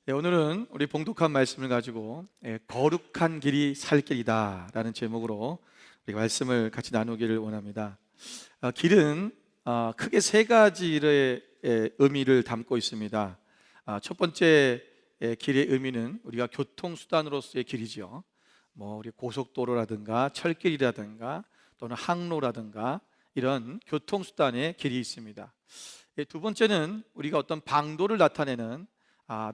네, 오늘은 우리 봉독한 말씀을 가지고 거룩한 길이 살 길이다 라는 제목으로 우리 말씀을 같이 나누기를 원합니다. 길은 크게 세 가지의 의미를 담고 있습니다. 첫 번째 길의 의미는 우리가 교통수단으로서의 길이죠. 우리 고속도로라든가 철길이라든가 또는 항로라든가 이런 교통수단의 길이 있습니다. 두 번째는 우리가 어떤 방도를 나타내는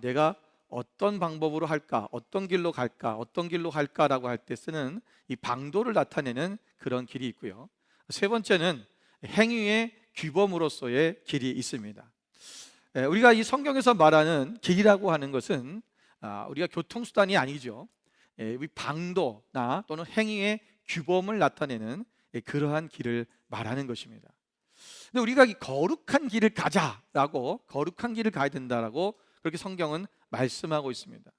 내가 어떤 방법으로 할까, 어떤 길로 갈까, 어떤 길로 갈까라고 할 때 쓰는 이 방도를 나타내는 그런 길이 있고요. 세 번째는 행위의 규범으로서의 길이 있습니다. 우리가 이 성경에서 말하는 길이라고 하는 것은 우리가 교통수단이 아니죠. 이 방도나 또는 행위의 규범을 나타내는 그러한 길을 말하는 것입니다. 근데 우리가 이 거룩한 길을 가자라고, 거룩한 길을 가야 된다라고 그렇게 성경은 말씀하고 있습니다.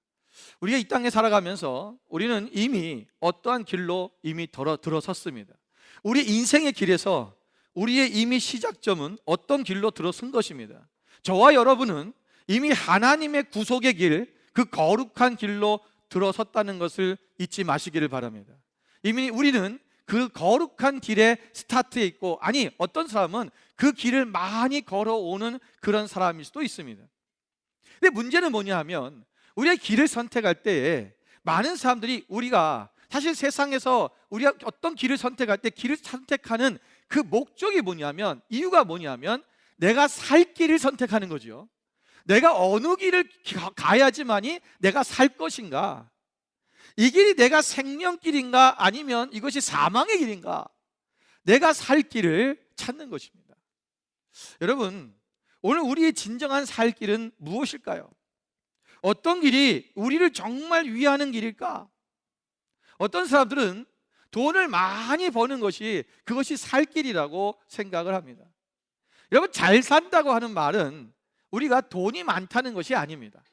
우리가 이 땅에 살아가면서 우리는 이미 어떠한 길로 이미 들어섰습니다. 우리 인생의 길에서 우리의 이미 시작점은 어떤 길로 들어선 것입니다. 저와 여러분은 이미 하나님의 구속의 길, 그 거룩한 길로 들어섰다는 것을 잊지 마시기를 바랍니다. 이미 우리는 그 거룩한 길에 스타트에 있고, 아니 어떤 사람은 그 길을 많이 걸어오는 그런 사람일 수도 있습니다. 근데 문제는 뭐냐 하면 우리가 길을 선택할 때에 많은 사람들이, 우리가 사실 세상에서 우리가 어떤 길을 선택할 때 길을 선택하는 그 목적이 뭐냐면, 이유가 뭐냐면 내가 살 길을 선택하는 거죠. 내가 어느 길을 가야지만이 내가 살 것인가, 이 길이 내가 생명길인가 아니면 이것이 사망의 길인가, 내가 살 길을 찾는 것입니다. 여러분, 오늘 우리의 진정한 살 길은 무엇일까요? 어떤 길이 우리를 정말 위하는 길일까? 어떤 사람들은 돈을 많이 버는 것이, 그것이 살 길이라고 생각을 합니다. 여러분, 잘 산다고 하는 말은 우리가 돈이 많다는 것이 아닙니다.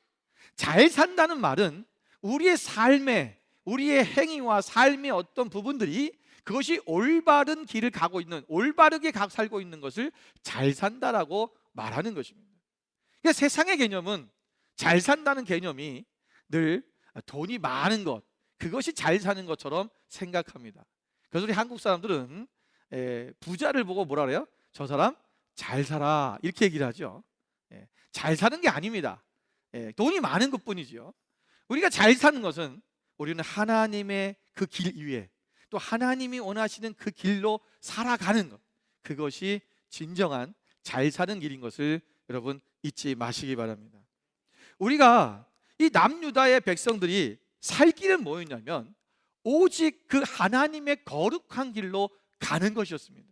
잘 산다는 말은 우리의 삶에, 우리의 행위와 삶의 어떤 부분들이 그것이 올바른 길을 가고 있는, 올바르게 살고 있는 것을 잘 산다라고 말하는 것입니다. 그러니까 세상의 개념은, 잘 산다는 개념이 늘 돈이 많은 것, 그것이 잘 사는 것처럼 생각합니다. 그래서 우리 한국 사람들은 부자를 보고 뭐라 그래요? 저 사람 잘 살아, 이렇게 얘기를 하죠. 잘 사는 게 아닙니다. 돈이 많은 것뿐이죠. 우리가 잘 사는 것은 우리는 하나님의 그 길 위에, 또 하나님이 원하시는 그 길로 살아가는 것, 그것이 진정한 잘 사는 길인 것을 여러분 잊지 마시기 바랍니다. 우리가 이 남유다의 백성들이 살 길은 뭐였냐면 오직 그 하나님의 거룩한 길로 가는 것이었습니다.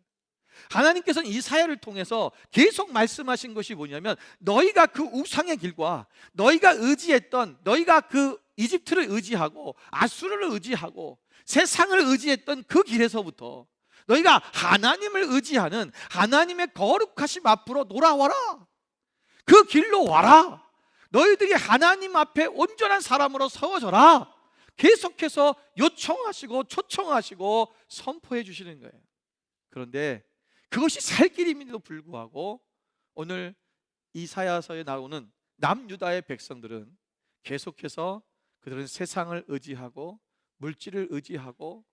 하나님께서는 이사야를 통해서 계속 말씀하신 것이 뭐냐면, 너희가 그 우상의 길과 너희가 의지했던, 너희가 그 이집트를 의지하고 아수르를 의지하고 세상을 의지했던 그 길에서부터 너희가 하나님을 의지하는 하나님의 거룩하심 앞으로 돌아와라. 그 길로 와라. 너희들이 하나님 앞에 온전한 사람으로 서어져라. 계속해서 요청하시고 초청하시고 선포해 주시는 거예요. 그런데 그것이 살 길임에도 불구하고 오늘 이사야서에 나오는 남유다의 백성들은 계속해서 그들은 세상을 의지하고 물질을 의지하고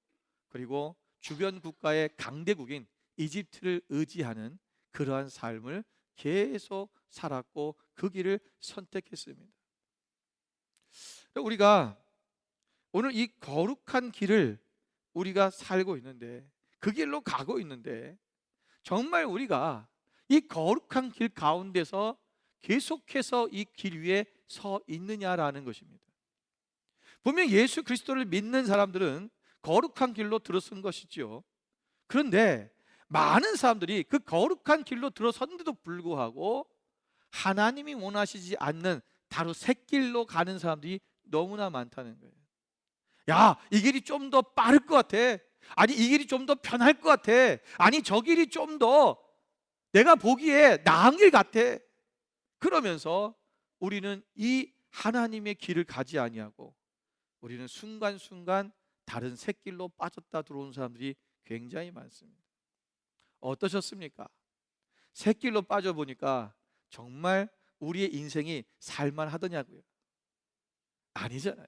그리고 주변 국가의 강대국인 이집트를 의지하는 그러한 삶을 계속 살았고 그 길을 선택했습니다. 우리가 오늘 이 거룩한 길을 우리가 살고 있는데, 그 길로 가고 있는데, 정말 우리가 이 거룩한 길 가운데서 계속해서 이 길 위에 서 있느냐라는 것입니다. 분명 예수 그리스도를 믿는 사람들은 거룩한 길로 들어선 것이죠. 그런데 많은 사람들이 그 거룩한 길로 들어섰는데도 불구하고 하나님이 원하시지 않는 다른 새 길로 가는 사람들이 너무나 많다는 거예요. 야, 이 길이 좀 더 빠를 것 같아. 아니, 이 길이 좀 더 편할 것 같아. 아니, 저 길이 좀 더 내가 보기에 나은 길 같아. 그러면서 우리는 이 하나님의 길을 가지 아니하고 우리는 순간순간 다른 새 길로 빠졌다 들어온 사람들이 굉장히 많습니다. 어떠셨습니까? 새 길로 빠져보니까 정말 우리의 인생이 살만하더냐고요. 아니잖아요.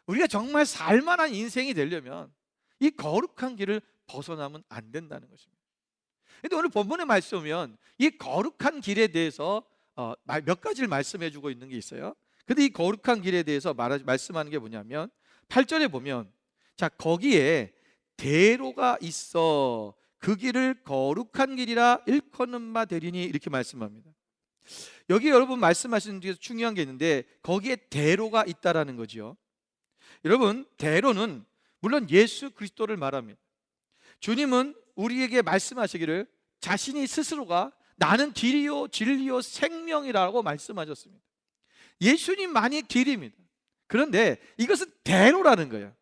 우리가 정말 살만한 인생이 되려면 이 거룩한 길을 벗어나면 안 된다는 것입니다. 근데 오늘 본문의 말씀 보면 이 거룩한 길에 대해서 몇 가지를 말씀해 주고 있는 게 있어요. 근데 이 거룩한 길에 대해서 말씀하는 게 뭐냐면 8절에 보면, 자, 거기에 대로가 있어 그 길을 거룩한 길이라 일컫는 바 되리니, 이렇게 말씀합니다. 여기 여러분 말씀하시는 중에서 중요한 게 있는데, 거기에 대로가 있다라는 거죠. 여러분, 대로는 물론 예수 그리스도를 말합니다. 주님은 우리에게 말씀하시기를 자신이 스스로가 나는 길이요 진리요 생명이라고 말씀하셨습니다. 예수님만이 길입니다. 그런데 이것은 대로라는 거예요.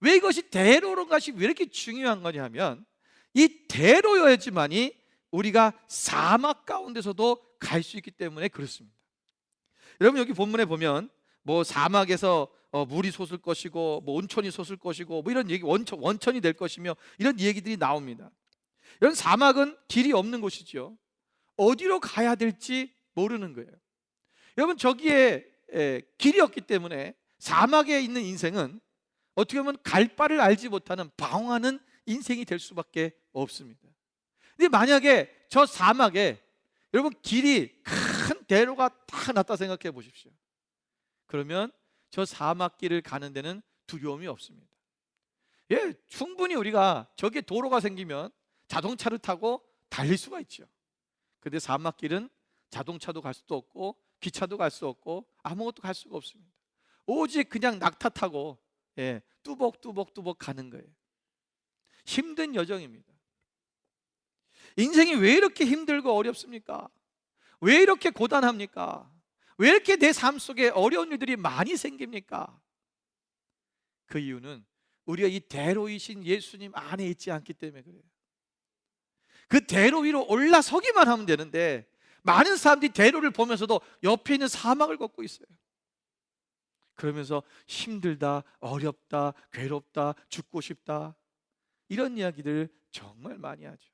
왜 이것이 대로라는 것이 왜 이렇게 중요한 거냐 하면, 이 대로여야지만이 우리가 사막 가운데서도 갈 수 있기 때문에 그렇습니다. 여러분, 여기 본문에 보면 뭐 사막에서 물이 솟을 것이고 뭐 온천이 솟을 것이고 뭐 이런 얘기, 원천이 될 것이며 이런 얘기들이 나옵니다. 이런 사막은 길이 없는 곳이죠. 어디로 가야 될지 모르는 거예요. 여러분, 저기에 길이 없기 때문에 사막에 있는 인생은 어떻게 보면 갈 바를 알지 못하는 방황하는 인생이 될 수밖에 없습니다. 근데 만약에 저 사막에 여러분 길이 큰 대로가 딱 났다 생각해 보십시오. 그러면 저 사막길을 가는 데는 두려움이 없습니다. 예, 충분히 우리가 저기에 도로가 생기면 자동차를 타고 달릴 수가 있죠. 근데 사막길은 자동차도 갈 수도 없고 기차도 갈 수 없고 아무것도 갈 수가 없습니다. 오직 그냥 낙타 타고 뚜벅뚜벅 가는 거예요. 힘든 여정입니다. 인생이 왜 이렇게 힘들고 어렵습니까? 왜 이렇게 고단합니까? 왜 이렇게 내 삶 속에 어려운 일들이 많이 생깁니까? 그 이유는 우리가 이 대로이신 예수님 안에 있지 않기 때문에 그래요. 그 대로 위로 올라서기만 하면 되는데, 많은 사람들이 대로를 보면서도 옆에 있는 사막을 걷고 있어요. 그러면서 힘들다, 어렵다, 괴롭다, 죽고 싶다, 이런 이야기들 정말 많이 하죠.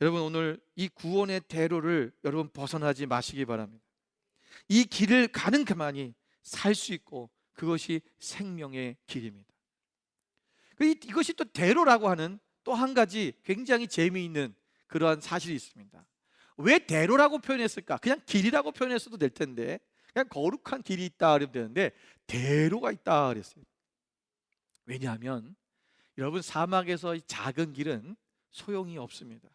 여러분, 오늘 이 구원의 대로를 여러분 벗어나지 마시기 바랍니다. 이 길을 가는 그만이 살 수 있고 그것이 생명의 길입니다. 이것이 또 대로라고 하는 또 한 가지 굉장히 재미있는 그러한 사실이 있습니다. 왜 대로라고 표현했을까? 그냥 길이라고 표현했어도 될 텐데, 그냥 거룩한 길이 있다 그러면 되는데 대로가 있다 그랬어요. 왜냐하면 여러분, 사막에서 이 작은 길은 소용이 없습니다.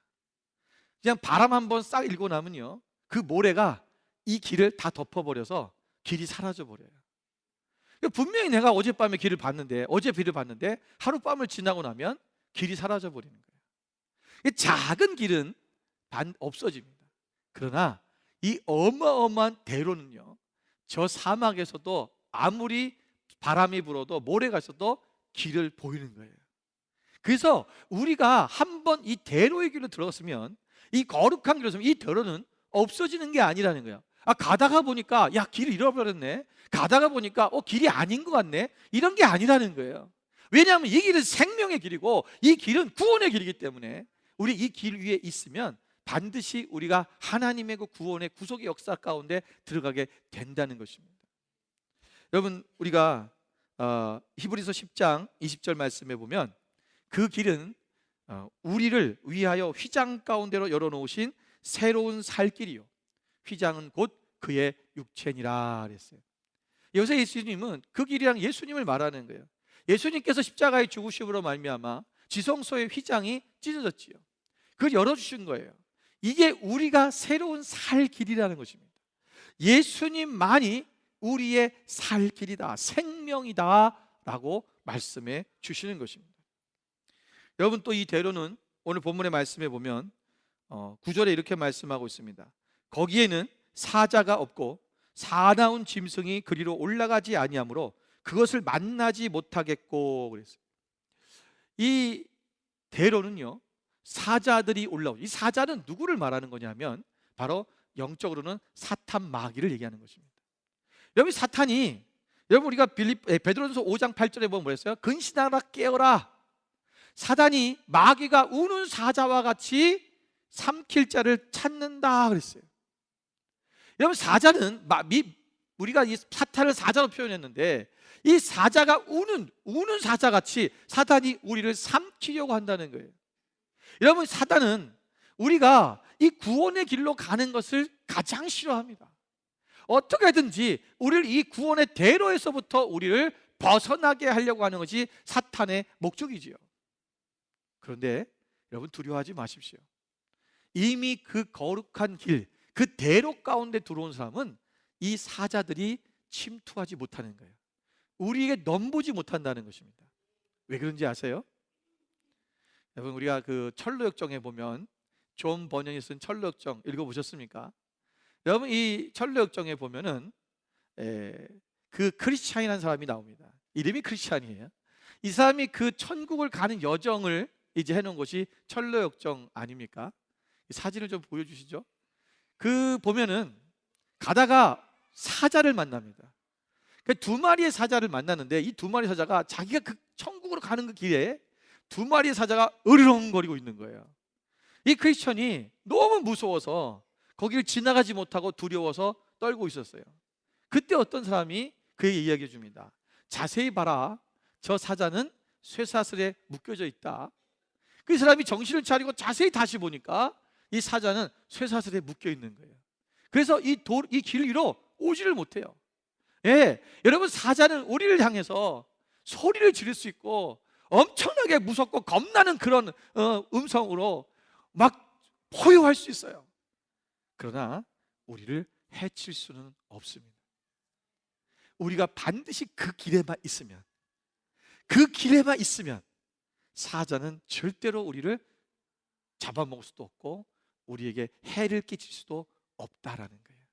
그냥 바람 한번 싹 일고 나면요, 그 모래가 이 길을 다 덮어버려서 길이 사라져 버려요. 분명히 내가 어젯밤에 길을 봤는데, 어제 길을 봤는데 하룻밤을 지나고 나면 길이 사라져 버리는 거예요. 작은 길은 없어집니다. 그러나 이 어마어마한 대로는요, 저 사막에서도 아무리 바람이 불어도 모래가 있어도 길을 보이는 거예요. 그래서 우리가 한번 이 대로의 길로 들어갔으면, 이 거룩한 길로 들어갔으면 이 대로는 없어지는 게 아니라는 거예요. 가다가 보니까 야, 길을 잃어버렸네, 가다가 보니까 길이 아닌 것 같네, 이런 게 아니라는 거예요. 왜냐하면 이 길은 생명의 길이고 이 길은 구원의 길이기 때문에 우리 이 길 위에 있으면 반드시 우리가 하나님의 그 구원의 구속의 역사 가운데 들어가게 된다는 것입니다. 여러분, 우리가 히브리서 10장 20절 말씀에 보면 그 길은 우리를 위하여 휘장 가운데로 열어놓으신 새로운 살 길이요, 휘장은 곧 그의 육체니라 그랬어요. 여기서 예수님은 그 길이랑 예수님을 말하는 거예요. 예수님께서 십자가에 죽으심으로 말미암아 지성소의 휘장이 찢어졌지요. 그걸 열어주신 거예요. 이게 우리가 새로운 살 길이라는 것입니다. 예수님만이 우리의 살 길이다, 생명이다 라고 말씀해 주시는 것입니다. 여러분, 또 이 대로는 오늘 본문의 말씀에 보면 9절에 이렇게 말씀하고 있습니다. 거기에는 사자가 없고 사나운 짐승이 그리로 올라가지 아니하므로 그것을 만나지 못하겠고 그랬어요. 이 대로는요, 사자들이 올라오죠. 이 사자는 누구를 말하는 거냐면 바로 영적으로는 사탄 마귀를 얘기하는 것입니다. 여러분, 사탄이, 여러분 우리가 베드로전서 5장 8절에 보면 뭐랬어요? 근신하라, 깨어라. 사단이 마귀가 우는 사자와 같이 삼킬 자를 찾는다 그랬어요. 여러분, 사자는 우리가 이 사탄을 사자로 표현했는데, 이 사자가 우는 사자같이 사탄이 우리를 삼키려고 한다는 거예요. 여러분, 사탄은 우리가 이 구원의 길로 가는 것을 가장 싫어합니다. 어떻게 하든지 우리를 이 구원의 대로에서부터 우리를 벗어나게 하려고 하는 것이 사탄의 목적이지요. 그런데 여러분, 두려워하지 마십시오. 이미 그 거룩한 길, 그 대로 가운데 들어온 사람은 이 사자들이 침투하지 못하는 거예요. 우리에게 넘보지 못한다는 것입니다. 왜 그런지 아세요? 여러분, 우리가 그 철로역정에 보면 존 버년이 쓴 철로역정 읽어보셨습니까? 여러분, 이 철로역정에 보면은 그 크리스찬이라는 사람이 나옵니다. 이름이 크리스찬이에요. 이 사람이 그 천국을 가는 여정을 이제 해놓은 것이 철로역정 아닙니까? 사진을 좀 보여주시죠. 그 보면은 가다가 사자를 만납니다. 그 두 마리의 사자를 만났는데, 이 두 마리 사자가 자기가 그 천국으로 가는 그 길에 두 마리의 사자가 으르렁거리고 있는 거예요. 이 크리스천이 너무 무서워서 거기를 지나가지 못하고 두려워서 떨고 있었어요. 그때 어떤 사람이 그에게 이야기해 줍니다. 자세히 봐라, 저 사자는 쇠사슬에 묶여져 있다. 그 사람이 정신을 차리고 자세히 다시 보니까 이 사자는 쇠사슬에 묶여 있는 거예요. 그래서 이 길 위로 오지를 못해요. 여러분, 사자는 우리를 향해서 소리를 지를 수 있고 엄청나게 무섭고 겁나는 그런 음성으로 막 포효할 수 있어요. 그러나 우리를 해칠 수는 없습니다. 우리가 반드시 그 길에만 있으면 사자는 절대로 우리를 잡아먹을 수도 없고 우리에게 해를 끼칠 수도 없다라는 거예요.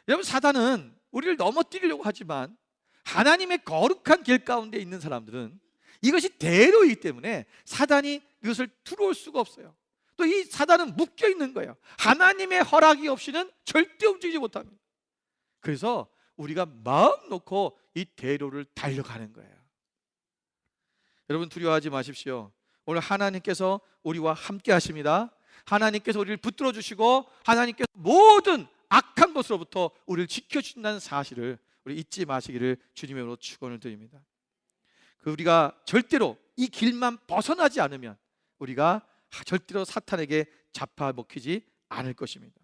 여러분, 사단은 우리를 넘어뜨리려고 하지만 하나님의 거룩한 길 가운데 있는 사람들은 이것이 대로이기 때문에 사단이 이것을 들어올 수가 없어요. 또 이 사단은 묶여 있는 거예요. 하나님의 허락이 없이는 절대 움직이지 못합니다. 그래서 우리가 마음 놓고 이 대로를 달려가는 거예요. 여러분, 두려워하지 마십시오. 오늘 하나님께서 우리와 함께 하십니다. 하나님께서 우리를 붙들어 주시고 하나님께서 모든 악한 것으로부터 우리를 지켜주신다는 사실을 우리 잊지 마시기를 주님으로 축원을 드립니다. 우리가 절대로 이 길만 벗어나지 않으면 우리가 절대로 사탄에게 잡아먹히지 않을 것입니다.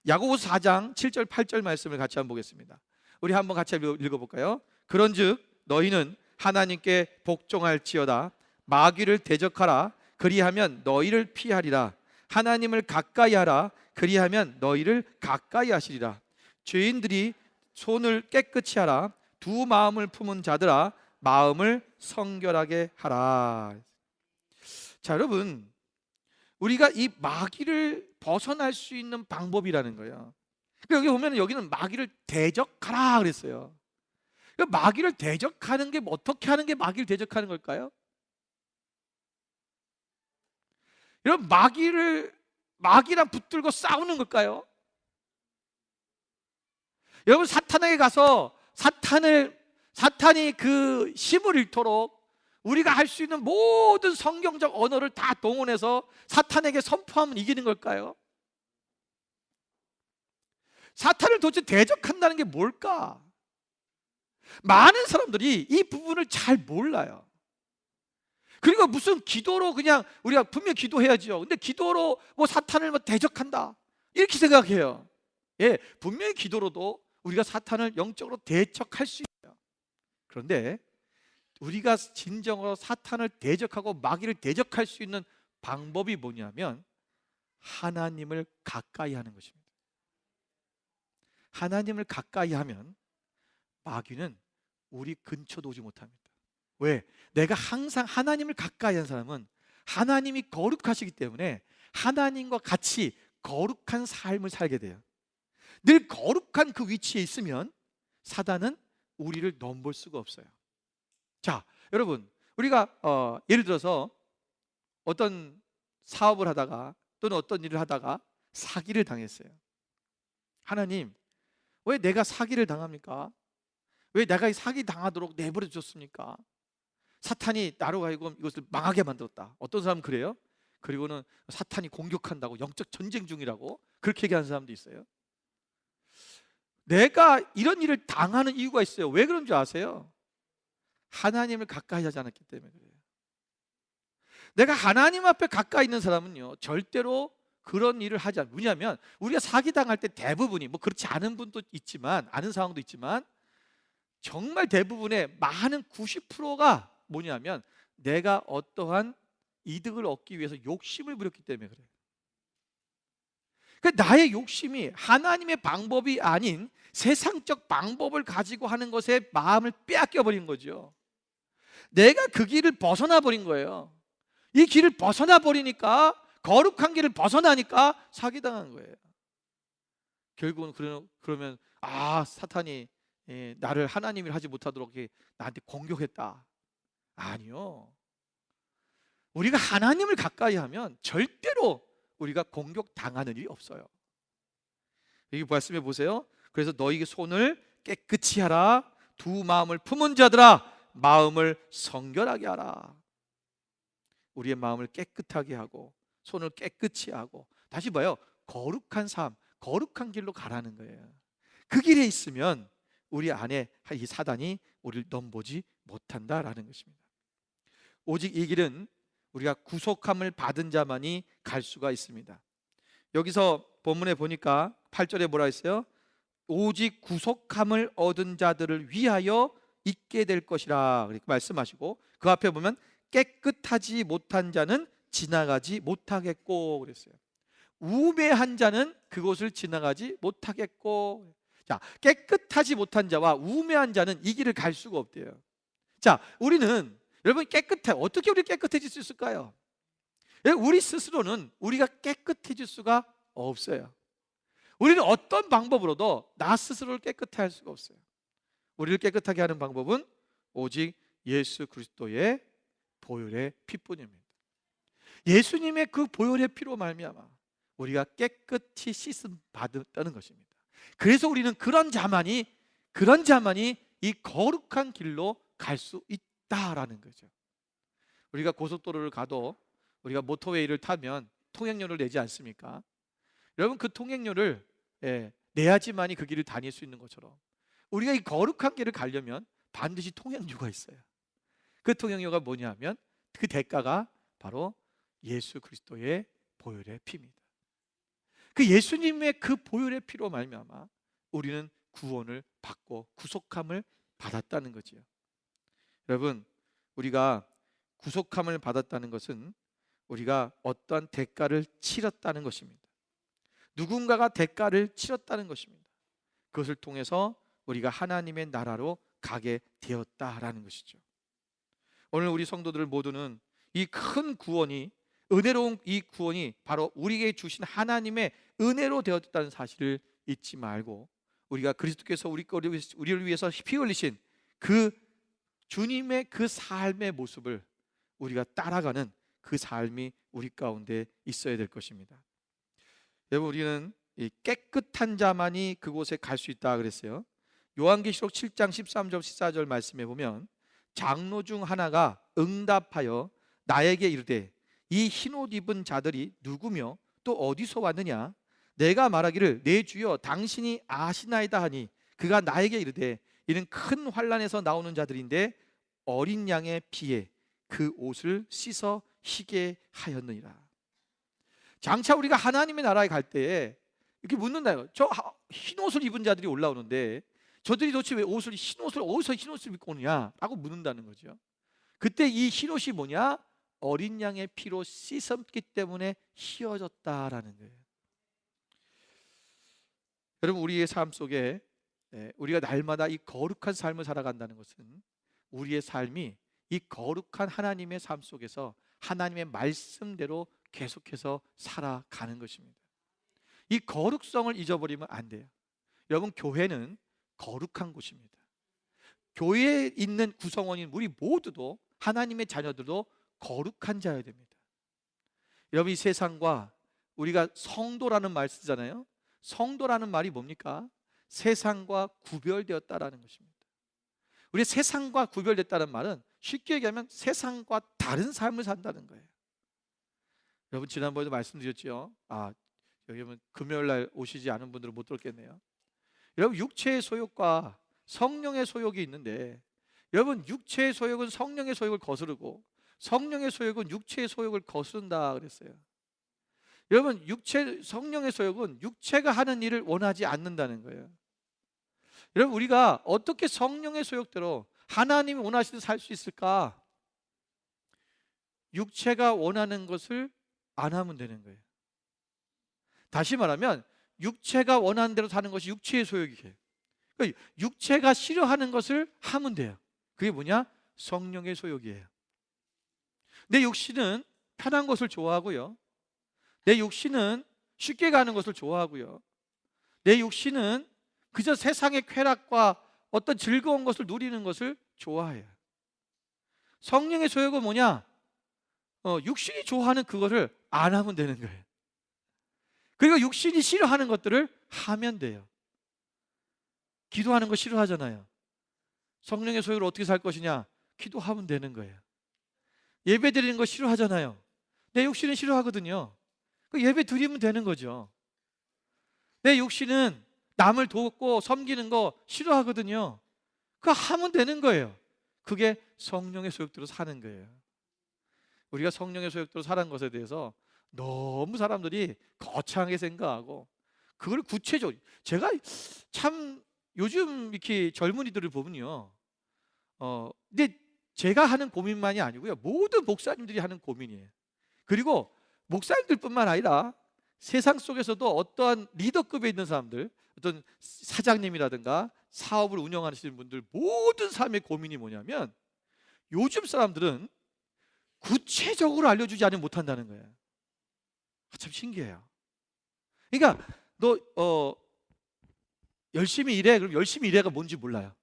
야고보서 4장 7절 8절 말씀을 같이 한번 보겠습니다. 우리 한번 같이 읽어볼까요? 그런즉 너희는 하나님께 복종할지어다. 마귀를 대적하라. 그리하면 너희를 피하리라. 하나님을 가까이 하라. 그리하면 너희를 가까이 하시리라. 죄인들이 손을 깨끗이 하라. 두 마음을 품은 자들아, 마음을 성결하게 하라. 자, 여러분, 우리가 이 마귀를 벗어날 수 있는 방법이라는 거예요. 여기 보면 여기는 마귀를 대적하라 그랬어요. 마귀를 대적하는 게 어떻게 하는 게 마귀를 대적하는 걸까요? 여러분, 마귀랑 붙들고 싸우는 걸까요? 여러분, 사탄에게 가서 사탄이 그 힘을 잃도록 우리가 할 수 있는 모든 성경적 언어를 다 동원해서 사탄에게 선포하면 이기는 걸까요? 사탄을 도대체 대적한다는 게 뭘까? 많은 사람들이 이 부분을 잘 몰라요. 그리고 무슨 기도로 그냥 우리가 분명히 기도해야죠. 근데 기도로 뭐 사탄을 대적한다 이렇게 생각해요. 분명히 기도로도 우리가 사탄을 영적으로 대적할 수 있어요. 그런데 우리가 진정으로 사탄을 대적하고 마귀를 대적할 수 있는 방법이 뭐냐면 하나님을 가까이 하는 것입니다. 하나님을 가까이 하면 마귀는 우리 근처도 오지 못합니다. 왜? 내가 항상 하나님을 가까이 한 사람은 하나님이 거룩하시기 때문에 하나님과 같이 거룩한 삶을 살게 돼요. 늘 거룩한 그 위치에 있으면 사단은 우리를 넘볼 수가 없어요. 자, 여러분, 우리가 예를 들어서 어떤 사업을 하다가 또는 어떤 일을 하다가 사기를 당했어요. 하나님, 왜 내가 사기를 당합니까? 왜 내가 이 사기 당하도록 내버려 줬습니까? 사탄이 나로 하여금 이것을 망하게 만들었다. 어떤 사람은 그래요. 그리고는 사탄이 공격한다고 영적 전쟁 중이라고 그렇게 얘기하는 사람도 있어요. 내가 이런 일을 당하는 이유가 있어요. 왜 그런 줄 아세요? 하나님을 가까이 하지 않았기 때문에 그래요. 내가 하나님 앞에 가까이 있는 사람은요, 절대로 그런 일을 하지 않아요. 왜냐하면 우리가 사기당할 때 대부분이, 뭐 그렇지 않은 분도 있지만, 아는 상황도 있지만, 정말 대부분의 많은 90%가 뭐냐면 내가 어떠한 이득을 얻기 위해서 욕심을 부렸기 때문에 그래요. 그 나의 욕심이 하나님의 방법이 아닌 세상적 방법을 가지고 하는 것에 마음을 빼앗겨 버린 거죠. 내가 그 길을 벗어나 버린 거예요. 이 길을 벗어나 버리니까, 거룩한 길을 벗어나니까 사기당한 거예요. 결국은 그러면 사탄이 나를 하나님을 하지 못하도록 나한테 공격했다. 아니요. 우리가 하나님을 가까이 하면 절대로 우리가 공격당하는 일이 없어요. 여기 말씀해 보세요. 그래서 너희 손을 깨끗이 하라. 두 마음을 품은 자들아, 마음을 성결하게 하라. 우리의 마음을 깨끗하게 하고 손을 깨끗이 하고, 다시 봐요, 거룩한 삶, 거룩한 길로 가라는 거예요. 그 길에 있으면 우리 안에 이 사단이 우리를 넘보지 못한다라는 것입니다. 오직 이 길은 우리가 구속함을 받은 자만이 갈 수가 있습니다. 여기서 본문에 보니까 8절에 뭐라 했어요? 오직 구속함을 얻은 자들을 위하여 있게 될 것이라 그렇게 말씀하시고, 그 앞에 보면 깨끗하지 못한 자는 지나가지 못하겠고 그랬어요. 우매한 자는 그곳을 지나가지 못하겠고. 자, 깨끗하지 못한 자와 우매한 자는 이 길을 갈 수가 없대요. 자, 우리는, 여러분, 어떻게 우리 깨끗해질 수 있을까요? 우리 스스로는 우리가 깨끗해질 수가 없어요. 우리는 어떤 방법으로도 나 스스로를 깨끗하게 할 수가 없어요. 우리를 깨끗하게 하는 방법은 오직 예수 그리스도의 보혈의 피뿐입니다. 예수님의 그 보혈의 피로 말미암아 우리가 깨끗이 씻음 받았다는 것입니다. 그래서 우리는 그런 자만이 이 거룩한 길로 갈 수 있다라는 거죠. 우리가 고속도로를 가도 우리가 모터웨이를 타면 통행료를 내지 않습니까? 여러분, 그 통행료를 내야지만이 그 길을 다닐 수 있는 것처럼 우리가 이 거룩한 길을 가려면 반드시 통행료가 있어요. 그 통행료가 뭐냐면 그 대가가 바로 예수 그리스도의 보혈의 피입니다. 그 예수님의 그 보혈의 피로 말미암아 우리는 구원을 받고 구속함을 받았다는 거지요. 여러분, 우리가 구속함을 받았다는 것은 우리가 어떠한 대가를 치렀다는 것입니다. 누군가가 대가를 치렀다는 것입니다. 그것을 통해서 우리가 하나님의 나라로 가게 되었다라는 것이죠. 오늘 우리 성도들 모두는 이 큰 구원이, 은혜로운 이 구원이 바로 우리에게 주신 하나님의 은혜로 되었다는 사실을 잊지 말고, 우리가 그리스도께서 우리를 위해서 피 흘리신 그 주님의 그 삶의 모습을 우리가 따라가는 그 삶이 우리 가운데 있어야 될 것입니다. 여러분, 우리는 이 깨끗한 자만이 그곳에 갈 수 있다 그랬어요. 요한계시록 7장 13절 14절 말씀해 보면, 장로 중 하나가 응답하여 나에게 이르되 이 흰옷 입은 자들이 누구며 또 어디서 왔느냐? 내가 말하기를 내 주여 당신이 아시나이다 하니, 그가 나에게 이르되 이는 큰 환난에서 나오는 자들인데 어린 양의 피에 그 옷을 씻어 희게 하였느니라. 장차 우리가 하나님의 나라에 갈 때에 이렇게 묻는다요. 저 흰옷을 입은 자들이 올라오는데 저들이 도대체 왜 어디서 흰옷을 입고 오느냐? 라고 묻는다는 거죠. 그때 이 흰옷이 뭐냐? 어린 양의 피로 씻었기 때문에 휘어졌다라는 거예요. 여러분, 우리의 삶 속에 우리가 날마다 이 거룩한 삶을 살아간다는 것은 우리의 삶이 이 거룩한 하나님의 삶 속에서 하나님의 말씀대로 계속해서 살아가는 것입니다. 이 거룩성을 잊어버리면 안 돼요. 여러분, 교회는 거룩한 곳입니다. 교회에 있는 구성원인 우리 모두도, 하나님의 자녀들도 거룩한 자여야 됩니다. 여러분, 이 세상과, 우리가 성도라는 말 쓰잖아요. 성도라는 말이 뭡니까? 세상과 구별되었다라는 것입니다. 우리 세상과 구별됐다는 말은 쉽게 얘기하면 세상과 다른 삶을 산다는 거예요. 여러분, 지난번에도 말씀드렸죠. 여기 금요일 날 오시지 않은 분들은 못 들었겠네요. 여러분, 육체의 소욕과 성령의 소욕이 있는데, 여러분, 육체의 소욕은 성령의 소욕을 거스르고 성령의 소욕은 육체의 소욕을 거스른다 그랬어요. 여러분, 성령의 소욕은 육체가 하는 일을 원하지 않는다는 거예요. 여러분, 우리가 어떻게 성령의 소욕대로 하나님이 원하시는 살 수 있을까? 육체가 원하는 것을 안 하면 되는 거예요. 다시 말하면 육체가 원하는 대로 사는 것이 육체의 소욕이에요. 그러니까 육체가 싫어하는 것을 하면 돼요. 그게 뭐냐? 성령의 소욕이에요. 내 육신은 편한 것을 좋아하고요, 내 육신은 쉽게 가는 것을 좋아하고요, 내 육신은 그저 세상의 쾌락과 어떤 즐거운 것을 누리는 것을 좋아해요. 성령의 소욕은 뭐냐? 육신이 좋아하는 그거를 안 하면 되는 거예요. 그리고 육신이 싫어하는 것들을 하면 돼요. 기도하는 거 싫어하잖아요. 성령의 소욕을 어떻게 살 것이냐? 기도하면 되는 거예요. 예배 드리는 거 싫어하잖아요. 내 육신은 싫어하거든요. 그 예배 드리면 되는 거죠. 내 육신은 남을 돕고 섬기는 거 싫어하거든요. 그거 하면 되는 거예요. 그게 성령의 소욕대로 사는 거예요. 우리가 성령의 소욕대로 사는 것에 대해서 너무 사람들이 거창하게 생각하고, 그걸 구체적으로, 제가 참 요즘 이렇게 젊은이들을 보면요, 근데 제가 하는 고민만이 아니고요, 모든 목사님들이 하는 고민이에요. 그리고 목사님들뿐만 아니라 세상 속에서도 어떠한 리더급에 있는 사람들, 어떤 사장님이라든가 사업을 운영하시는 분들, 모든 삶의 고민이 뭐냐면, 요즘 사람들은 구체적으로 알려주지 않으면 못한다는 거예요. 참 신기해요. 그러니까 너 열심히 일해. 그럼 열심히 일해가 뭔지 몰라요.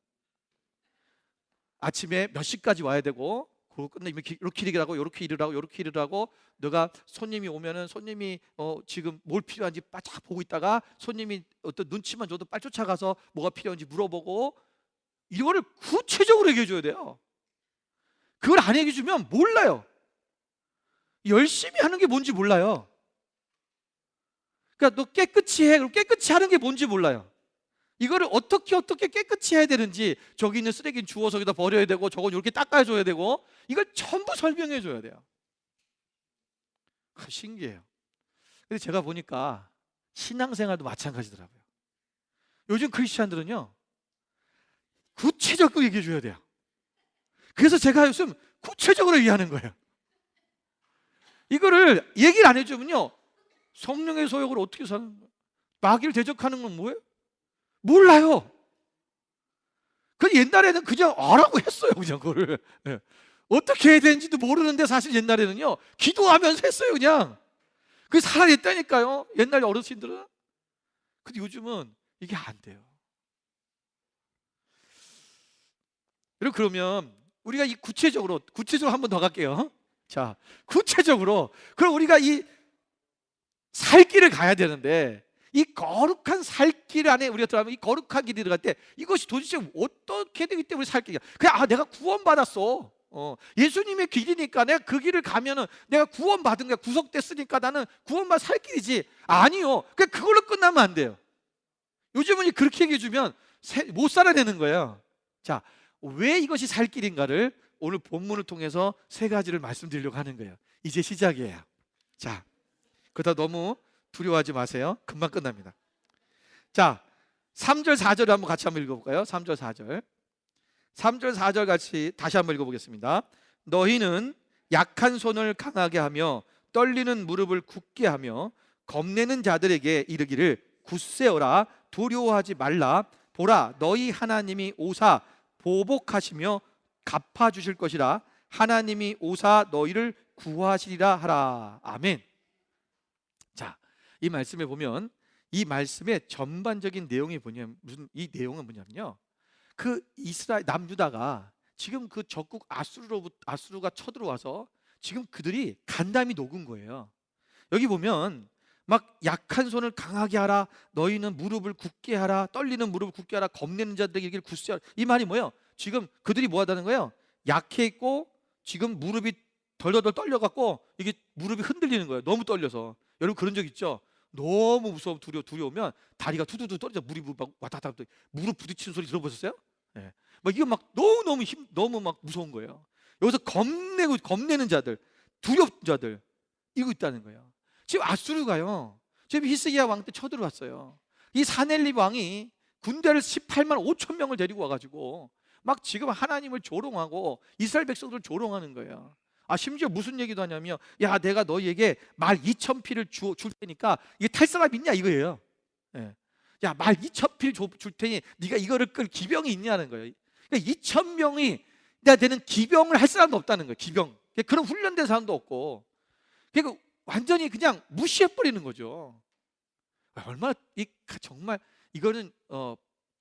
아침에 몇 시까지 와야 되고, 그거 끝내면 이렇게 일을 하고 이렇게 일을 하고 이렇게 일을 하고, 너가 손님이 오면은 손님이 지금 뭘 필요한지 바짝 보고 있다가 손님이 어떤 눈치만 줘도 빨리 쫓아가서 뭐가 필요한지 물어보고, 이거를 구체적으로 얘기해 줘야 돼요. 그걸 안 얘기해 주면 몰라요. 열심히 하는 게 뭔지 몰라요. 그러니까 너 깨끗이 해. 그럼 깨끗이 하는 게 뭔지 몰라요. 이거를 어떻게 깨끗이 해야 되는지, 저기 있는 쓰레기는 주워서 여기다 버려야 되고, 저건 이렇게 닦아줘야 되고, 이걸 전부 설명해 줘야 돼요. 신기해요. 근데 제가 보니까 신앙생활도 마찬가지더라고요. 요즘 크리스찬들은요, 구체적으로 얘기해 줘야 돼요. 그래서 제가 요즘 구체적으로 얘기하는 거예요. 이거를 얘기를 안 해주면요, 성령의 소욕을 어떻게 사는 거예요? 마귀를 대적하는 건 뭐예요? 몰라요. 그 옛날에는 그냥 알라고 했어요. 그냥 그거를 어떻게 해야 되는지도 모르는데, 사실 옛날에는요, 기도하면서 했어요. 그냥 그게 살아냈다니까요, 옛날 어르신들은. 근데 요즘은 이게 안 돼요. 여러분, 그러면 우리가 이 구체적으로 한 번 더 갈게요. 자, 구체적으로 그럼 우리가 이 살 길을 가야 되는데, 이 거룩한 살 길 안에 우리가 들어가면, 이 거룩한 길이 들어갈 때 이것이 도대체 어떻게 되기 때문에 살 길이야? 그냥 내가 구원받았어. 예수님의 길이니까 내가 그 길을 가면은 내가 구원받은 거야. 구속됐으니까 나는 구원받아 살 길이지. 아니요. 그냥 그걸로 끝나면 안 돼요. 요즘은 그렇게 얘기해 주면 못 살아내는 거예요. 자, 왜 이것이 살 길인가를 오늘 본문을 통해서 세 가지를 말씀드리려고 하는 거예요. 이제 시작이에요. 자, 그러다 너무 두려워하지 마세요. 금방 끝납니다. 자, 3절 4절 한번 같이 한번 읽어볼까요? 3절 4절 3절 4절 같이 다시 한번 읽어보겠습니다. 너희는 약한 손을 강하게 하며 떨리는 무릎을 굳게 하며 겁내는 자들에게 이르기를 굳세어라, 두려워하지 말라. 보라, 너희 하나님이 오사 보복하시며 갚아주실 것이라. 하나님이 오사 너희를 구하시리라 하라. 아멘. 자, 이 말씀에 보면, 이 말씀의 전반적인 내용이 뭐냐면, 이 내용은 뭐냐면요, 그 이스라엘 남유다가 지금 그 적국 아수르가 쳐들어와서 지금 그들이 간담이 녹은 거예요. 여기 보면 막 약한 손을 강하게 하라, 너희는 무릎을 굳게 하라, 떨리는 무릎을 굳게 하라, 겁내는 자들에게 이길 굳게 하라. 이 말이 뭐예요? 지금 그들이 뭐 하다는 거예요? 약해 있고 지금 무릎이 덜덜덜 떨려갖고 이게 무릎이 흔들리는 거예요. 너무 떨려서. 여러분 그런 적 있죠? 너무 무서워 두려우면 다리가 투두두 떨어져 물이 막 왔다 갔다 무릎 부딪히는 소리 들어보셨어요? 예. 막 이거 막 너무 막 무서운 거예요. 여기서 겁내는 자들, 두려운 자들 이거 있다는 거예요. 지금 아수르가요. 지금 히스기야 왕 때 쳐들어왔어요. 이 사넬립 왕이 군대를 18만 5천 명을 데리고 와가지고 막 지금 하나님을 조롱하고 이스라엘 백성들을 조롱하는 거예요. 심지어 무슨 얘기도 하냐면, 야, 내가 너희에게 말 2천 피를 줄 테니까 이게 탈 사람 있냐 이거예요. 예. 야, 말 2천 피를 줄 테니 네가 이거를 끌 기병이 있냐는 거예요. 그러니까 2천 명이 내가 되는 기병을 할 사람도 없다는 거예요. 기병. 그런 훈련된 사람도 없고. 그러니까 완전히 그냥 무시해 버리는 거죠. 얼마나 정말 이거는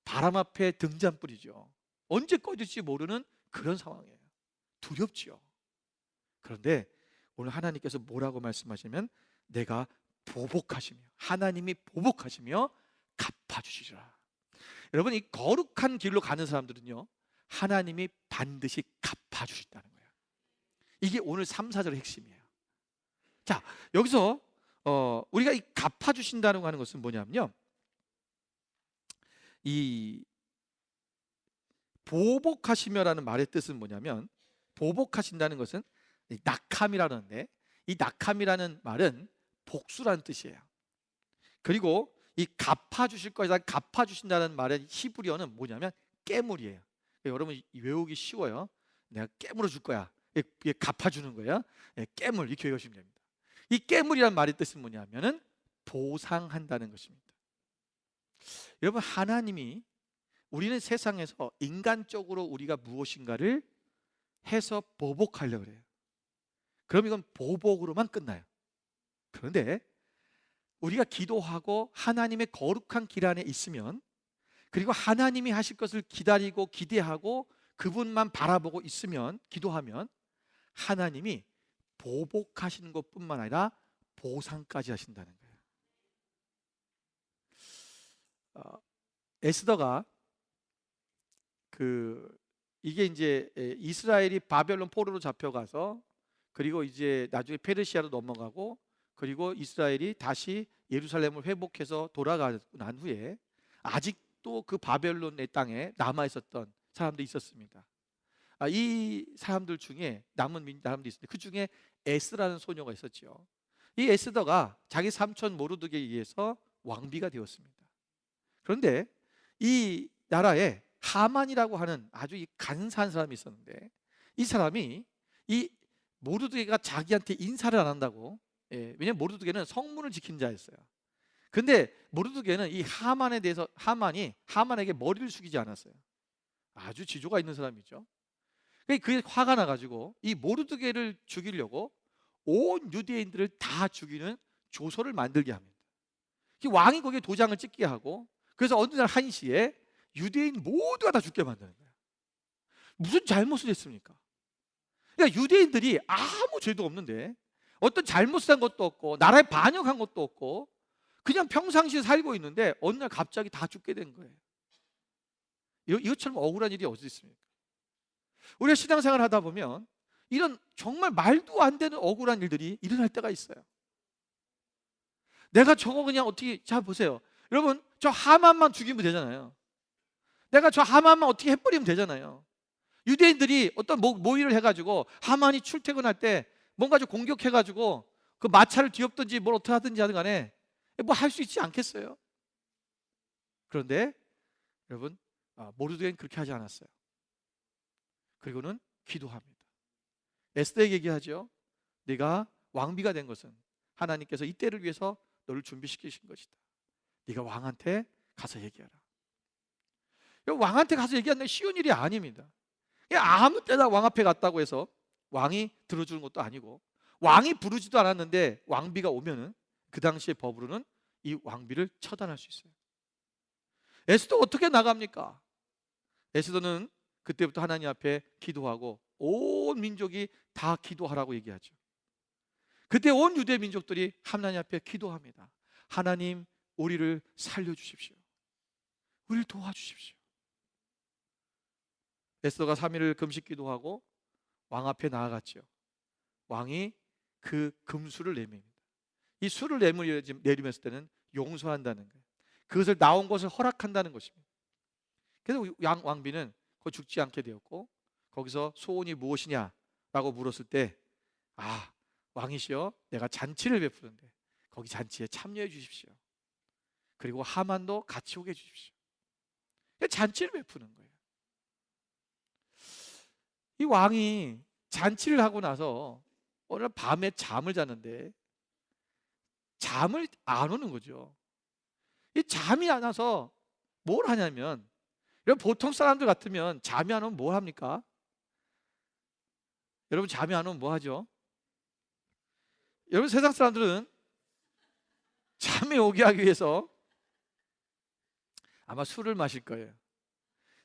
바람 앞에 등잔불이죠. 언제 꺼질지 모르는 그런 상황이에요. 두렵지요. 그런데 오늘 하나님께서 뭐라고 말씀하시면, 내가 보복하시며, 하나님이 보복하시며 갚아주시리라. 여러분, 이 거룩한 길로 가는 사람들은요, 하나님이 반드시 갚아주신다는 거예요. 이게 오늘 3, 4절의 핵심이에요. 자, 여기서 우리가 이 갚아주신다는 거 하는 것은 뭐냐면요, 이 보복하시며라는 말의 뜻은 뭐냐면, 보복하신다는 것은 낙함이라는데, 이 낙함이라는 말은 복수라는 뜻이에요. 그리고 이 갚아주실 것이다, 갚아주신다는 말의 히브리어는 뭐냐면 깨물이에요. 여러분 외우기 쉬워요. 내가 깨물어 줄 거야. 이게 갚아주는 거예요. 깨물, 이렇게 외우시면 됩니다. 이 깨물이라는 말의 뜻은 뭐냐면은 보상한다는 것입니다. 여러분, 하나님이 우리는 세상에서 인간적으로 우리가 무엇인가를 해서 보복하려고 그래요. 그럼 이건 보복으로만 끝나요. 그런데 우리가 기도하고 하나님의 거룩한 길 안에 있으면, 그리고 하나님이 하실 것을 기다리고 기대하고 그분만 바라보고 있으면, 기도하면 하나님이 보복하시는 것뿐만 아니라 보상까지 하신다는 거예요. 에스더가 이게 이제 이스라엘이 바벨론 포로로 잡혀가서, 그리고 이제 나중에 페르시아로 넘어가고, 그리고 이스라엘이 다시 예루살렘을 회복해서 돌아가고 난 후에 아직도 그 바벨론의 땅에 남아 있었던 사람들이 있었습니다. 이 사람들 중에 남은 사람들이 있었는데, 그 중에 에스라는 소녀가 있었죠. 이 에스더가 자기 삼촌 모르드게에 의해서 왕비가 되었습니다. 그런데 이 나라에 하만이라고 하는 아주 간사한 사람이 있었는데, 이 사람이 이 모르드게가 자기한테 인사를 안 한다고, 왜냐면 모르드게는 성문을 지킨 자였어요. 근데 모르드게는 이 하만에 대해서, 하만이 하만에게 머리를 숙이지 않았어요. 아주 지조가 있는 사람이죠. 그게 화가 나가지고 이 모르드게를 죽이려고 온 유대인들을 다 죽이는 조서를 만들게 합니다. 왕이 거기에 도장을 찍게 하고, 그래서 어느 날 한시에 유대인 모두가 다 죽게 만드는 거예요. 무슨 잘못을 했습니까? 그러니까 유대인들이 아무 죄도 없는데, 어떤 잘못을 한 것도 없고 나라에 반역한 것도 없고 그냥 평상시에 살고 있는데 어느 날 갑자기 다 죽게 된 거예요. 이것처럼 억울한 일이 어디 있습니까? 우리가 신앙생활을 하다 보면 이런 정말 말도 안 되는 억울한 일들이 일어날 때가 있어요. 내가 저거 그냥 어떻게, 자 보세요 여러분, 저 하만만 죽이면 되잖아요. 내가 저 하만만 어떻게 해버리면 되잖아요. 유대인들이 어떤 모의를 해가지고 하만이 출퇴근할 때 뭔가 좀 공격해가지고 그 마차를 뒤엎든지 뭘 어떻게 하든지 하든 간에 뭐 할 수 있지 않겠어요? 그런데 여러분, 모르드게는 그렇게 하지 않았어요. 그리고는 기도합니다. 에스더에게 얘기하죠. 네가 왕비가 된 것은 하나님께서 이때를 위해서 너를 준비시키신 것이다. 네가 왕한테 가서 얘기하라. 왕한테 가서 얘기하는 게 쉬운 일이 아닙니다. 아무 때나 왕 앞에 갔다고 해서 왕이 들어주는 것도 아니고, 왕이 부르지도 않았는데 왕비가 오면은 그 당시의 법으로는 이 왕비를 처단할 수 있어요. 에스더 어떻게 나갑니까? 에스더는 그때부터 하나님 앞에 기도하고 온 민족이 다 기도하라고 얘기하죠. 그때 온 유대 민족들이 하나님 앞에 기도합니다. 하나님, 우리를 살려주십시오. 우리를 도와주십시오. 에스더가 3일을 금식 기도하고 왕 앞에 나아갔죠. 왕이 그 금수를 내밉니다. 이 술을 내리면서 때는 용서한다는 거예요. 그것을 나온 것을 허락한다는 것입니다. 그래서 왕비는 그 죽지 않게 되었고, 거기서 소원이 무엇이냐라고 물었을 때, 아, 왕이시여, 내가 잔치를 베푸는데 거기 잔치에 참여해 주십시오. 그리고 하만도 같이 오게 해 주십시오. 잔치를 베푸는 거예요. 이 왕이 잔치를 하고 나서 어느 날 밤에 잠을 자는데 잠을 안 오는 거죠. 이 잠이 안 와서 뭘 하냐면, 여러분 보통 사람들 같으면 잠이 안 오면 뭘 합니까? 여러분 잠이 안 오면 뭐 하죠? 여러분 세상 사람들은 잠이 오게 하기 위해서 아마 술을 마실 거예요.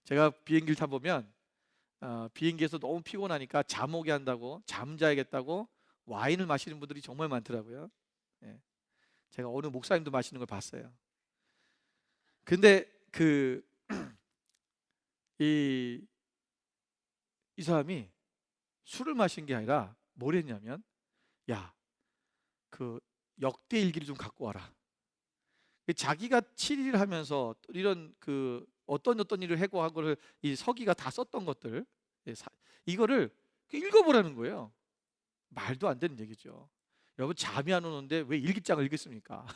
제가 비행기를 타보면 비행기에서 너무 피곤하니까 잠 오게 한다고, 잠 자야겠다고 와인을 마시는 분들이 정말 많더라고요. 예. 제가 어느 목사님도 마시는 걸 봤어요. 근데 이 사람이 술을 마신 게 아니라 뭘 했냐면, 야, 그 역대 일기를 좀 갖고 와라. 자기가 7일을 하면서 이런 어떤 일을 해고 한 거를 이 서기가 다 썼던 것들, 이거를 읽어보라는 거예요. 말도 안 되는 얘기죠. 여러분 잠이 안 오는데 왜 일기장을 읽겠습니까?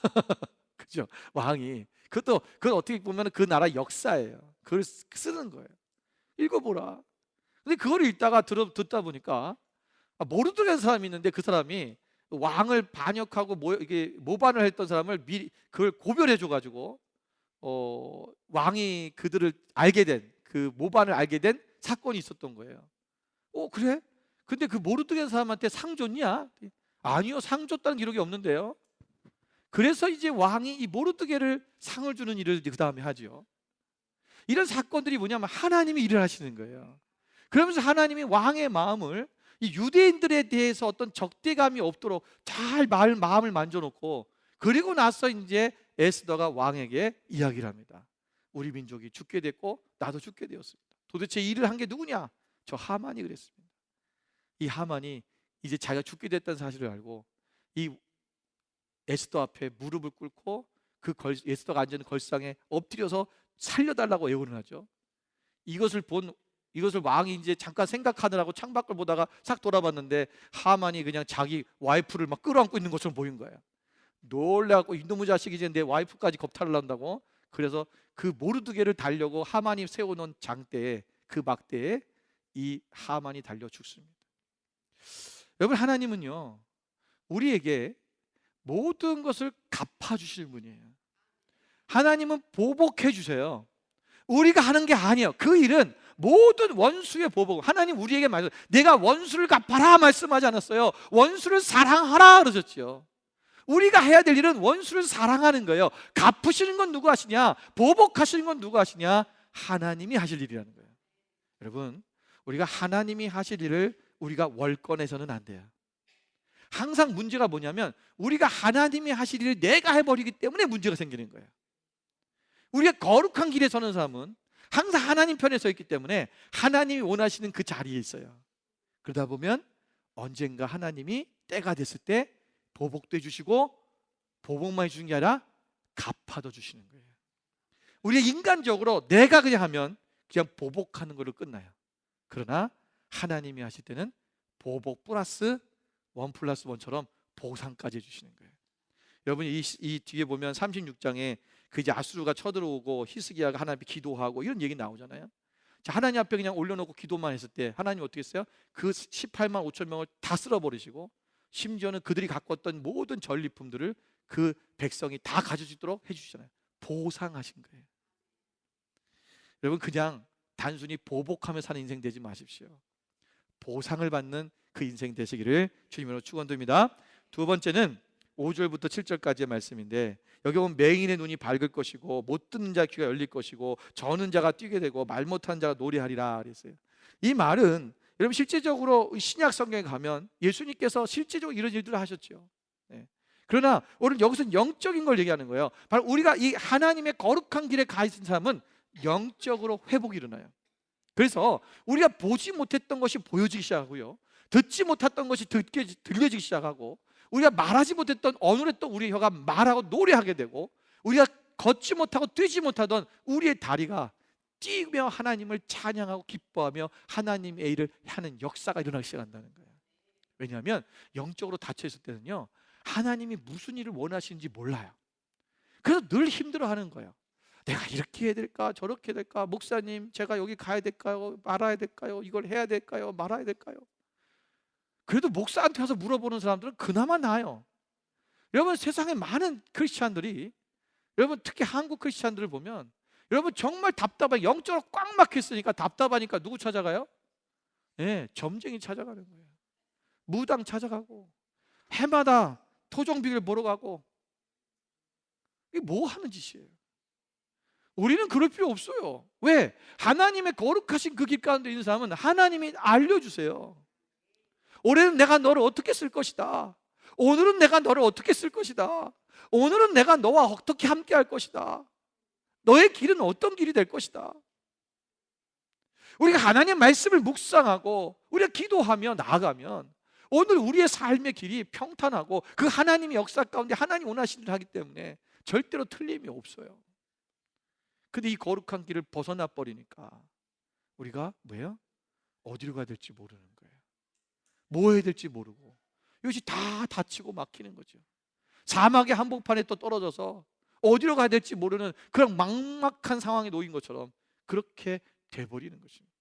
그죠? 왕이 그건 어떻게 보면 그 나라 역사예요. 그걸 쓰는 거예요. 읽어보라. 근데 그걸 읽다가 듣다 보니까 모르드게라는 사람이 있는데, 그 사람이 왕을 반역하고 이게 모반을 했던 사람을 미리 그걸 고별해 줘가지고 왕이 그들을 알게 된, 그 모반을 알게 된 사건이 있었던 거예요. 그래? 근데 그 모르드게 사람한테 상 줬냐? 아니요, 상 줬다는 기록이 없는데요. 그래서 이제 왕이 이 모르드게를 상을 주는 일을 그 다음에 하죠. 이런 사건들이 뭐냐면 하나님이 일을 하시는 거예요. 그러면서 하나님이 왕의 마음을, 이 유대인들에 대해서 어떤 적대감이 없도록 잘 마음을 만져놓고, 그리고 나서 이제 에스더가 왕에게 이야기를 합니다. 우리 민족이 죽게 됐고 나도 죽게 되었습니다. 도대체 일을 한 게 누구냐? 저 하만이 그랬습니다. 이 하만이 이제 자기가 죽게 됐다는 사실을 알고 이 에스더 앞에 무릎을 꿇고 에스더가 앉은 걸상에 엎드려서 살려달라고 애원을 하죠. 이것을 왕이 이제 잠깐 생각하느라고 창밖을 보다가 싹 돌아봤는데 하만이 그냥 자기 와이프를 막 끌어안고 있는 것처럼 보인 거예요. 놀래갖고 이놈의 자식이 이제 내 와이프까지 겁탈을 한다고. 그래서 그 모르드게를 달려고 하만이 세워놓은 장대에, 그 막대에 이 하만이 달려 죽습니다. 여러분, 하나님은요 우리에게 모든 것을 갚아주실 분이에요. 하나님은 보복해 주세요. 우리가 하는 게 아니에요. 그 일은 모든 원수의 보복. 하나님 우리에게 말씀, 내가 원수를 갚아라 말씀하지 않았어요. 원수를 사랑하라 그러셨죠. 우리가 해야 될 일은 원수를 사랑하는 거예요. 갚으시는 건 누구 하시냐? 보복하시는 건 누구 하시냐? 하나님이 하실 일이라는 거예요. 여러분, 우리가 하나님이 하실 일을 우리가 월권해서는 안 돼요. 항상 문제가 뭐냐면 우리가 하나님이 하실 일을 내가 해버리기 때문에 문제가 생기는 거예요. 우리가 거룩한 길에 서는 사람은 항상 하나님 편에 서 있기 때문에 하나님이 원하시는 그 자리에 있어요. 그러다 보면 언젠가 하나님이 때가 됐을 때 보복도 해주시고, 보복만 해주는 게 아니라 갚아도 주시는 거예요. 우리가 인간적으로 내가 그냥 하면 그냥 보복하는 걸로 끝나요. 그러나 하나님이 하실 때는 보복 플러스 1+1처럼 보상까지 해주시는 거예요. 여러분, 이 뒤에 보면 36장에 그 이제 아수르가 쳐들어오고 히스기야가 하나님 앞에 기도하고 이런 얘기 나오잖아요. 자, 하나님 앞에 그냥 올려놓고 기도만 했을 때 하나님 어떻게 했어요? 그 18만 5천 명을 다 쓸어버리시고, 심지어는 그들이 갖고 왔던 모든 전리품들을 그 백성이 다 가질 수 있도록 해주시잖아요. 보상하신 거예요. 여러분, 그냥 단순히 보복하며 사는 인생 되지 마십시오. 보상을 받는 그 인생 되시기를 주님으로 축원드립니다. 두 번째는 5절부터 7절까지의 말씀인데, 여기 보면 맹인의 눈이 밝을 것이고 못 듣는 자 귀가 열릴 것이고 저는 자가 뛰게 되고 말 못하는 자가 노래하리라 그랬어요. 이 말은 여러분 실제적으로 신약 성경에 가면 예수님께서 실제적으로 이런 일들을 하셨죠. 네. 그러나 오늘 여기서는 영적인 걸 얘기하는 거예요. 바로 우리가 이 하나님의 거룩한 길에 가 있는 사람은 영적으로 회복이 일어나요. 그래서 우리가 보지 못했던 것이 보여지기 시작하고요, 듣지 못했던 것이 들려지기 시작하고, 우리가 말하지 못했던 어눌했던 우리의 혀가 말하고 노래하게 되고, 우리가 걷지 못하고 뛰지 못하던 우리의 다리가 뛰며 하나님을 찬양하고 기뻐하며 하나님의 일을 하는 역사가 일어나기 시작한다는 거예요. 왜냐하면 영적으로 닫혀 있을 때는요, 하나님이 무슨 일을 원하시는지 몰라요. 그래서 늘 힘들어하는 거예요. 내가 이렇게 해야 될까 저렇게 해야 될까, 목사님 제가 여기 가야 될까요 말아야 될까요, 이걸 해야 될까요 말아야 될까요. 그래도 목사한테 가서 물어보는 사람들은 그나마 나아요. 여러분, 세상에 많은 크리스찬들이, 여러분 특히 한국 크리스찬들을 보면 여러분 정말 답답해, 영적으로 꽉 막혔으니까 답답하니까 누구 찾아가요? 네, 점쟁이 찾아가는 거예요. 무당 찾아가고 해마다 토종비를 보러 가고. 이게 뭐 하는 짓이에요? 우리는 그럴 필요 없어요. 왜? 하나님의 거룩하신 그 길 가운데 있는 사람은 하나님이 알려주세요. 올해는 내가 너를 어떻게 쓸 것이다. 오늘은 내가 너를 어떻게 쓸 것이다. 오늘은 내가 너와 어떻게 함께 할 것이다. 너의 길은 어떤 길이 될 것이다. 우리가 하나님의 말씀을 묵상하고 우리가 기도하며 나아가면 오늘 우리의 삶의 길이 평탄하고 그 하나님의 역사 가운데 하나님 원하시는 일을 하기 때문에 절대로 틀림이 없어요. 근데 이 거룩한 길을 벗어나 버리니까 우리가 뭐예요? 어디로 가야 될지 모르는 거예요. 뭐 해야 될지 모르고 이것이 다 다치고 막히는 거죠. 사막의 한복판에 또 떨어져서 어디로 가야 될지 모르는 그런 막막한 상황에 놓인 것처럼 그렇게 돼버리는 것입니다.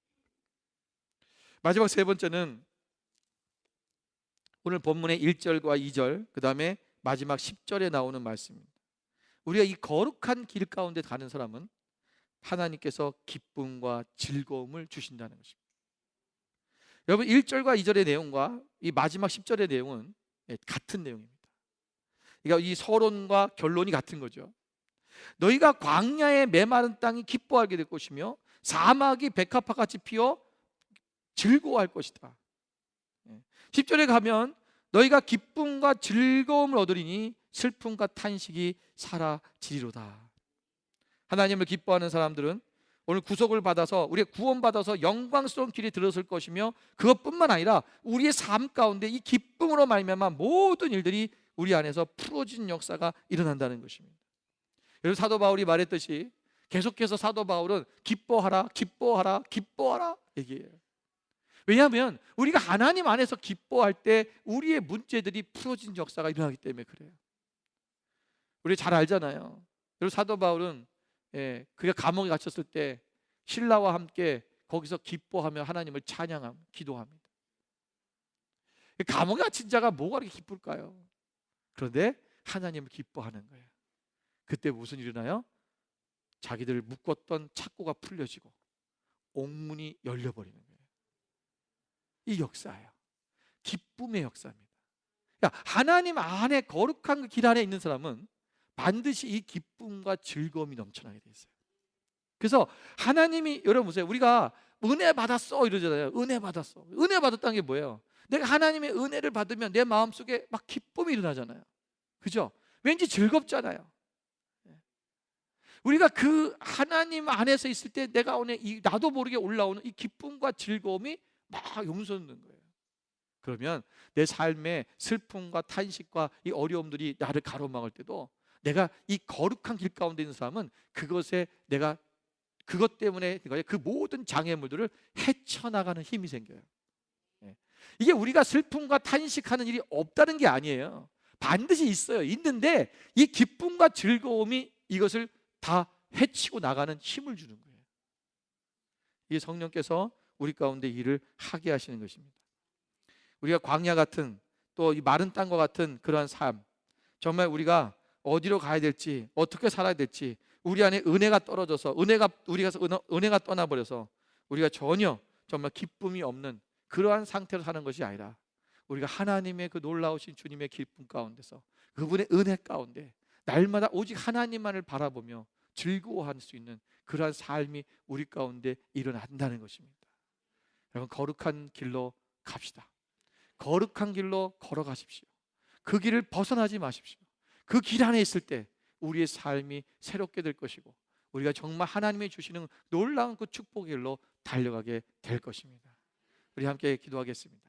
마지막 세 번째는 오늘 본문의 1절과 2절, 그 다음에 마지막 10절에 나오는 말씀입니다. 우리가 이 거룩한 길 가운데 가는 사람은 하나님께서 기쁨과 즐거움을 주신다는 것입니다. 여러분, 1절과 2절의 내용과 이 마지막 10절의 내용은 같은 내용입니다. 그러니까 이 서론과 결론이 같은 거죠. 너희가 광야의 메마른 땅이 기뻐하게 될 것이며 사막이 백합화같이 피어 즐거워할 것이다. 10절에 가면 너희가 기쁨과 즐거움을 얻으리니 슬픔과 탄식이 사라지리로다. 하나님을 기뻐하는 사람들은 오늘 구속을 받아서 우리가 구원받아서 영광스러운 길에 들어설 것이며 그것뿐만 아니라 우리의 삶 가운데 이 기쁨으로 말미암아 모든 일들이 우리 안에서 풀어진 역사가 일어난다는 것입니다. 여러분, 사도 바울이 말했듯이 계속해서 사도 바울은 기뻐하라 기뻐하라 기뻐하라 얘기해요. 왜냐하면 우리가 하나님 안에서 기뻐할 때 우리의 문제들이 풀어진 역사가 일어나기 때문에 그래요. 우리 잘 알잖아요. 그리고 사도 바울은 그가 감옥에 갇혔을 때 신라와 함께 거기서 기뻐하며 하나님을 찬양하며 기도합니다. 감옥에 갇힌 자가 뭐가 그렇게 기쁠까요? 그런데 하나님을 기뻐하는 거예요. 그때 무슨 일이 일어나요? 자기들 묶었던 착고가 풀려지고 옥문이 열려버리는 거예요. 이 역사예요. 기쁨의 역사입니다. 그러니까 하나님 안에 거룩한 그 길 안에 있는 사람은 반드시 이 기쁨과 즐거움이 넘쳐나게 돼 있어요. 그래서 하나님이, 여러분 보세요. 우리가 은혜 받았어 이러잖아요. 은혜 받았어. 은혜 받았다는 게 뭐예요? 내가 하나님의 은혜를 받으면 내 마음속에 막 기쁨이 일어나잖아요. 그죠? 왠지 즐겁잖아요. 우리가 그 하나님 안에서 있을 때 내가 오늘 나도 모르게 올라오는 이 기쁨과 즐거움이 막 용솟는 거예요. 그러면 내 삶의 슬픔과 탄식과 이 어려움들이 나를 가로막을 때도 내가 이 거룩한 길 가운데 있는 사람은 그것에 내가 그것 때문에 그 모든 장애물들을 헤쳐나가는 힘이 생겨요. 이게 우리가 슬픔과 탄식하는 일이 없다는 게 아니에요. 반드시 있어요. 있는데 이 기쁨과 즐거움이 이것을 다 헤치고 나가는 힘을 주는 거예요. 이게 성령께서 우리 가운데 일을 하게 하시는 것입니다. 우리가 광야 같은 또 이 마른 땅과 같은 그러한 삶, 정말 우리가 어디로 가야 될지 어떻게 살아야 될지 우리 안에 은혜가 떨어져서 은혜가 떠나버려서 우리가 전혀 정말 기쁨이 없는 그러한 상태로 사는 것이 아니라 우리가 하나님의 그 놀라우신 주님의 기쁨 가운데서 그분의 은혜 가운데 날마다 오직 하나님만을 바라보며 즐거워할 수 있는 그러한 삶이 우리 가운데 일어난다는 것입니다. 여러분, 거룩한 길로 갑시다. 거룩한 길로 걸어가십시오. 그 길을 벗어나지 마십시오. 그 길 안에 있을 때 우리의 삶이 새롭게 될 것이고 우리가 정말 하나님이 주시는 놀라운 그 축복의 길로 달려가게 될 것입니다. 우리 함께 기도하겠습니다.